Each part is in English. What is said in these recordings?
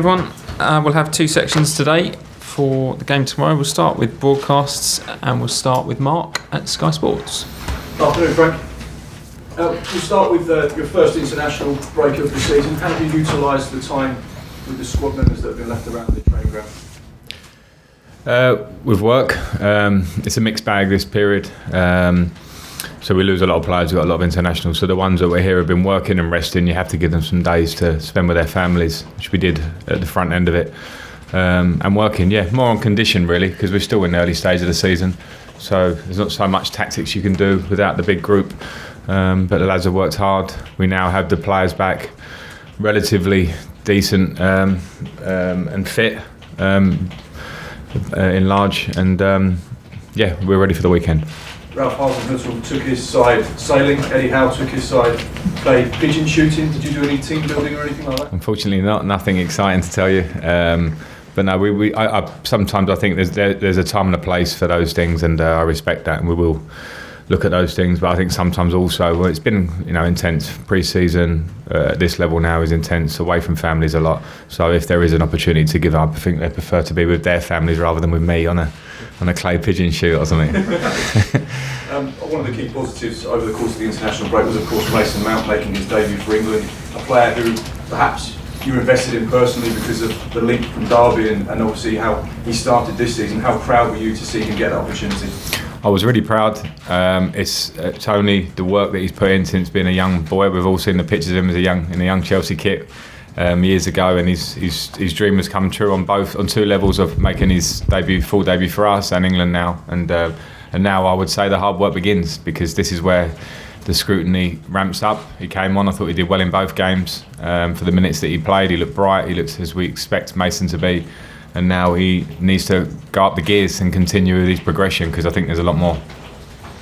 everyone. We'll have two sections today for the game tomorrow. We'll start with broadcasts and we'll start with Mark at Sky Sports. Afternoon, Frank. We'll start with your first international break of the season. How have you utilised the time with the squad members that have been left around the training ground? With work, it's a mixed bag this period. So we lose a lot of players. We've got a lot of internationals. So the ones that were here have been working and resting. You have to give them some days to spend with their families, which we did at the front end of it. And working, more on condition really, because we're still in the early stage of the season. So there's not so much tactics you can do without the big group. But the lads have worked hard. We now have the players back, relatively decent and fit, in large, and we're ready for the weekend. Ralph Hasenhüttl took his side sailing, Eddie Howe took his side played pigeon shooting. Did you do any team building or anything like that? Unfortunately nothing exciting to tell you. But no, I sometimes I think there's a time and a place for those things, and I respect that, and we will look at those things. But I think sometimes also, it's been intense pre-season. At this level now is intense, away from families a lot. So if there is an opportunity to give up, I think they prefer to be with their families rather than with me on a clay pigeon shoot or something. One of the key positives over the course of the international break was, of course, Mason Mount making his debut for England, a player who perhaps you invested in personally because of the link from Derby and obviously how he started this season. How proud were you to see him get that opportunity? I was really proud. It's only the work that he's put in since being a young boy. We've all seen the pictures of him in a young Chelsea kit years ago, and his dream has come true on two levels of making his full debut for us and England now. And now I would say the hard work begins, because this is where the scrutiny ramps up. He came on, I thought he did well in both games. For the minutes that he played, he looked bright, he looked as we expect Mason to be. And now he needs to go up the gears and continue with his progression, because I think there's a lot more.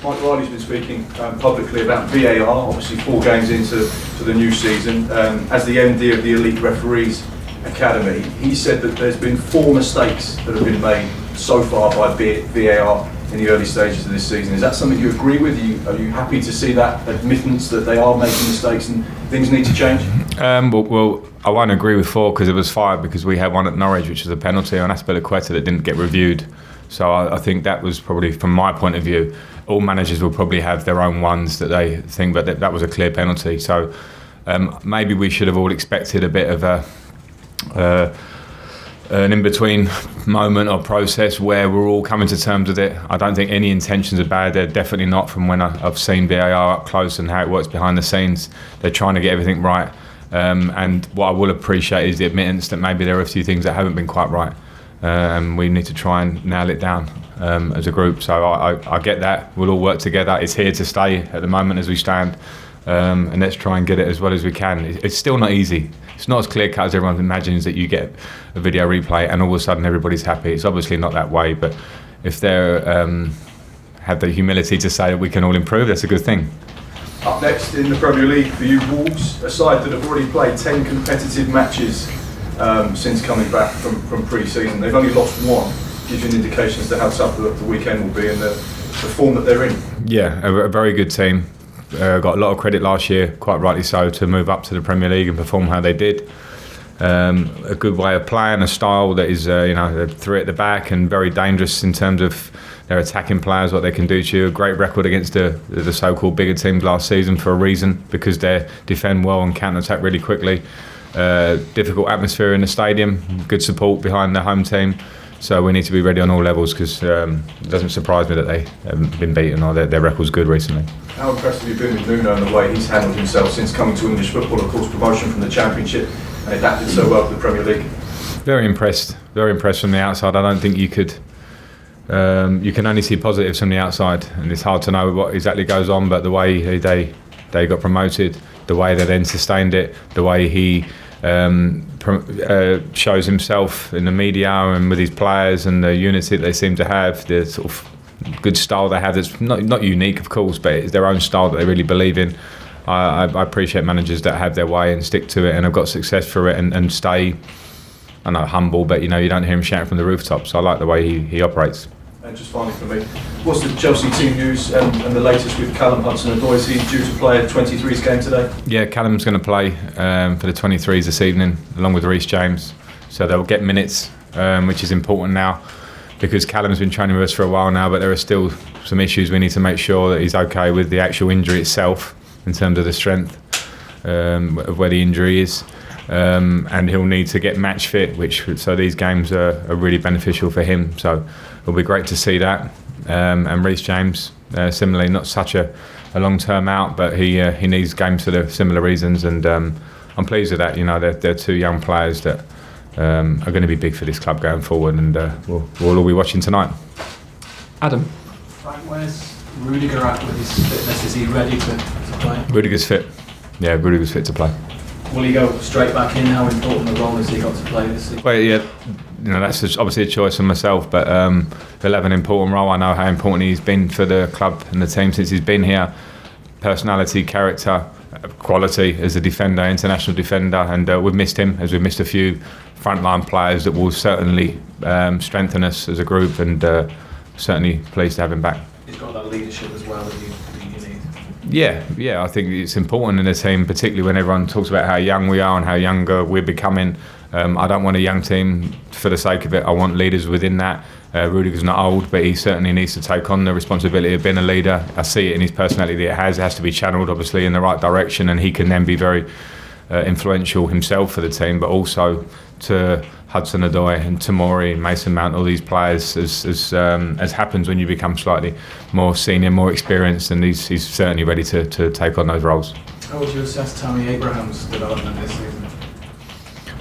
Mike Riley's been speaking publicly about VAR, obviously 4 games into the new season. As the MD of the Elite Referees Academy, he said that there's been 4 mistakes that have been made so far by VAR in the early stages of this season. Is that something you agree with? Are you happy to see that admittance that they are making mistakes and things need to change? Well, I won't agree with 4 because it was 5, because we had one at Norwich which was a penalty on Aspilicueta that didn't get reviewed. So I think that was probably, from my point of view, all managers will probably have their own ones that they think, but that was a clear penalty. So maybe we should have all expected a bit of an in-between moment or process where we're all coming to terms with it. I don't think any intentions are bad. They're definitely not, from when I've seen VAR up close and how it works behind the scenes. They're trying to get everything right. And what I will appreciate is the admittance that maybe there are a few things that haven't been quite right. And we need to try and nail it down as a group. So I get that. We'll all work together. It's here to stay at the moment as we stand. And let's try and get it as well as we can. It's still not easy. It's not as clear cut as everyone imagines, that you get a video replay and all of a sudden everybody's happy. It's obviously not that way, but if they have the humility to say that we can all improve, that's a good thing. Up next in the Premier League for you, Wolves, a side that have already played 10 competitive matches since coming back from pre-season. They've only lost 1. Gives you an indication as to how tough the weekend will be and the form that they're in. Yeah, a very good team. Got a lot of credit last year, quite rightly so, to move up to the Premier League and perform how they did. A good way of playing, a style that is, 3 at the back and very dangerous in terms of their attacking players, what they can do to you. A great record against the so-called bigger teams last season for a reason, because they defend well and counter-attack really quickly. Difficult atmosphere in the stadium, good support behind the home team. So we need to be ready on all levels, because it doesn't surprise me that they haven't been beaten or their record's good recently. How impressed have you been with Nuno and the way he's handled himself since coming to English football? Of course, promotion from the Championship, and adapted so well to the Premier League. Very impressed from the outside. I don't think you could. You can only see positives from the outside, and it's hard to know what exactly goes on. But the way they got promoted, the way they then sustained it, the way he shows himself in the media and with his players, and the unity that they seem to have, the sort of good style they have that's not unique, of course, but it's their own style that they really believe in. I appreciate managers that have their way and stick to it and have got success for it and stay, I know, humble, but you don't hear him shouting from the rooftops. So I like the way he operates. And just finally for me, what's the Chelsea team news and the latest with Callum Hudson-Odoi? Is he due to play a 23s game today? Yeah, Callum's going to play for the 23s this evening, along with Reece James. so they'll get minutes, which is important now, because Callum's been training with us for a while now, but there are still some issues. We need to make sure that he's okay with the actual injury itself in terms of the strength of where the injury is. And he'll need to get match fit, so these games are really beneficial for him. So it'll be great to see that. And Reece James, similarly, not such a long-term out, but he needs games for the similar reasons. And I'm pleased with that. You know, they're two young players that are going to be big for this club going forward, and we'll all be watching tonight. Adam. Frank, where's Rudiger at with his fitness? Is he ready to play? Rudiger's fit. Yeah, Rudiger's fit to play. Will he go straight back in? How important a role has he got to play this season? Well, yeah, you know, that's obviously a choice for myself, but he'll have an important role. I know how important he's been for the club and the team since he's been here. Personality, character, quality as a defender, international defender, and we've missed him, as we've missed a few frontline players that will certainly strengthen us as a group, and certainly pleased to have him back. He's got that leadership as well that you need. Yeah, I think it's important in a team, particularly when everyone talks about how young we are and how younger we're becoming. I don't want a young team for the sake of it. I want leaders within that. Rudiger's not old, but he certainly needs to take on the responsibility of being a leader. I see it in his personality that it has to be channeled, obviously, in the right direction, and he can then be very influential himself for the team, but also to Hudson-Odoi and Tomori and Mason Mount, all these players, as happens when you become slightly more senior, more experienced, and he's certainly ready to take on those roles. How would you assess Tammy Abraham's development this season?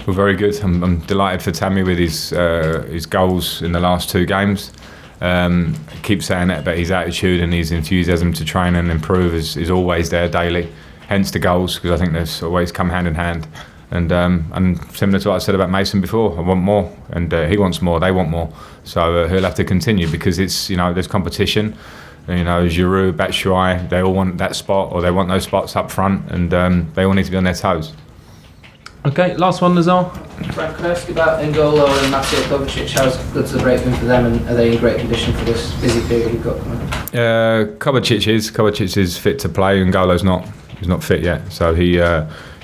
Well, very good. I'm delighted for Tammy with his goals in the last two games. I keep saying that, but his attitude and his enthusiasm to train and improve is always there daily. Hence the goals, because I think they've always come hand in hand. And similar to what I said about Mason before, I want more, and he wants more. They want more, so he'll have to continue, because it's, you know, there's competition. You know, Giroud, Batshuayi, they all want that spot, or they want those spots up front, and they all need to be on their toes. Okay, last one, Lazar. Frank, can I ask you about N'Golo and Mateo Kovacic? How's good's the break been for them, and are they in great condition for this busy period you've got coming? Kovacic is fit to play. N'Golo's not. He's not fit yet, so he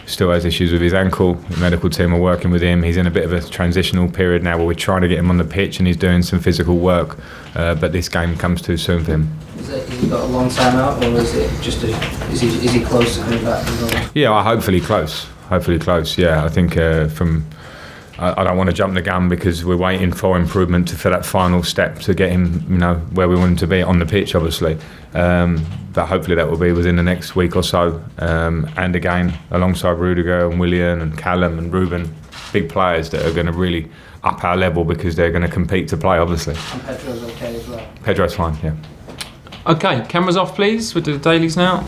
still has issues with his ankle. The medical team are working with him. He's in a bit of a transitional period now where we're trying to get him on the pitch, and he's doing some physical work, but this game comes too soon for him. Has he got a long time out, or is it just is he close to coming back? Yeah, hopefully close. Yeah, I think I don't want to jump the gun, because we're waiting for improvement for that final step to get him, you know, where we want him to be on the pitch, obviously. But hopefully that will be within the next week or so. And again, alongside Rudiger and Willian and Callum and Ruben, big players that are going to really up our level, because they're going to compete to play, obviously. And Pedro's okay as well? Pedro's fine, yeah. Okay, cameras off, ple's. We'll do the dailies now.